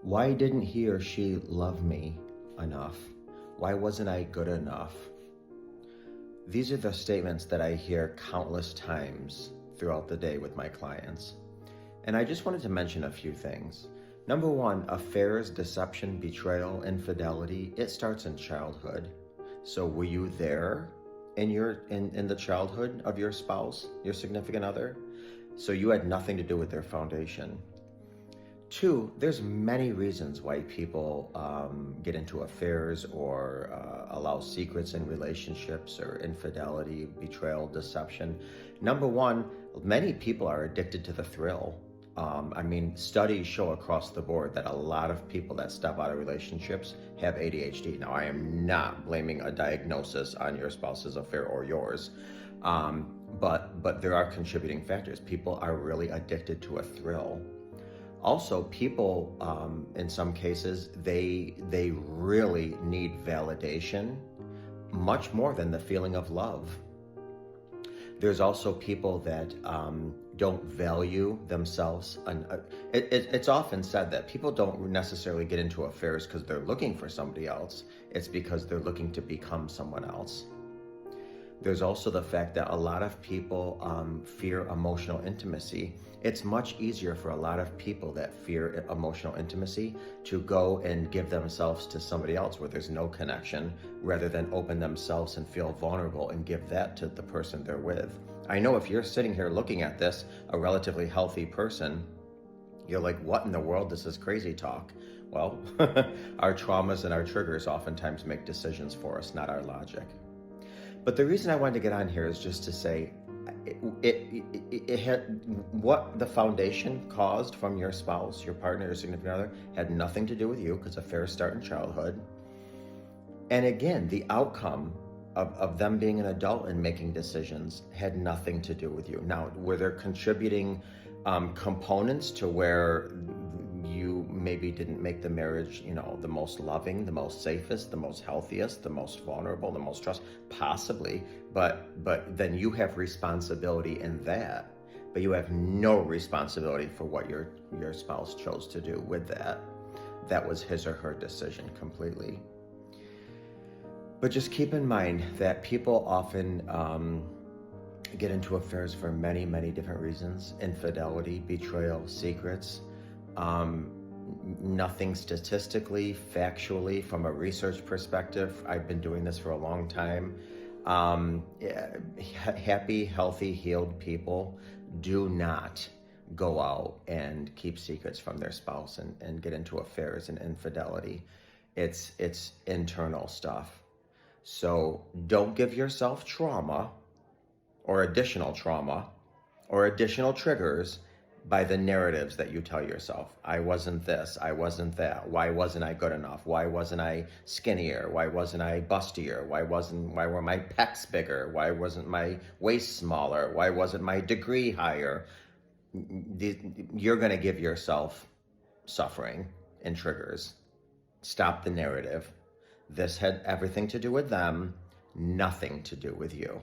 Why didn't he or she love me enough? Why wasn't I good enough? These are the statements that I hear countless times throughout the day with my clients. And I just wanted to mention a few things. Number one, affairs, deception, betrayal, infidelity, it starts in childhood. So were you there in the childhood of your spouse, your significant other? So you had nothing to do with their foundation. Two, there's many reasons why people get into affairs or allow secrets in relationships or infidelity, betrayal, deception. Number one, many people are addicted to the thrill. Studies show across the board that a lot of people that step out of relationships have ADHD. Now, I am not blaming a diagnosis on your spouse's affair or yours, but there are contributing factors. People are really addicted to a thrill. Also, people, in some cases, they really need validation much more than the feeling of love. There's also people that don't value themselves. It's often said that people don't necessarily get into affairs because they're looking for somebody else. It's because they're looking to become someone else. There's also the fact that a lot of people fear emotional intimacy. It's much easier for a lot of people that fear emotional intimacy to go and give themselves to somebody else where there's no connection, rather than open themselves and feel vulnerable and give that to the person they're with. I know if you're sitting here looking at this, a relatively healthy person, you're like, what in the world? This is crazy talk. Well, our traumas and our triggers oftentimes make decisions for us, not our logic. But the reason I wanted to get on here is just to say it had what the foundation caused from your spouse, your partner, your significant other had nothing to do with you, because affairs start in childhood. And again, the outcome of them being an adult and making decisions had nothing to do with you. Now, were there contributing components to where you maybe didn't make the marriage, the most loving, the most safest, the most healthiest, the most vulnerable, the most trust? Possibly, but then you have responsibility in that, but you have no responsibility for what your spouse chose to do with that. That was his or her decision completely. But just keep in mind that people often get into affairs for many, many different reasons: infidelity, betrayal, secrets. Nothing statistically, factually, from a research perspective. I've been doing this for a long time. Happy, healthy, healed people do not go out and keep secrets from their spouse and get into affairs and infidelity. It's internal stuff. So don't give yourself trauma or additional triggers by the narratives that you tell yourself. I wasn't this, I wasn't that. Why wasn't I good enough? Why wasn't I skinnier? Why wasn't I bustier? Why were my pecs bigger? Why wasn't my waist smaller? Why wasn't my degree higher? You're gonna give yourself suffering and triggers. Stop the narrative. This had everything to do with them, nothing to do with you.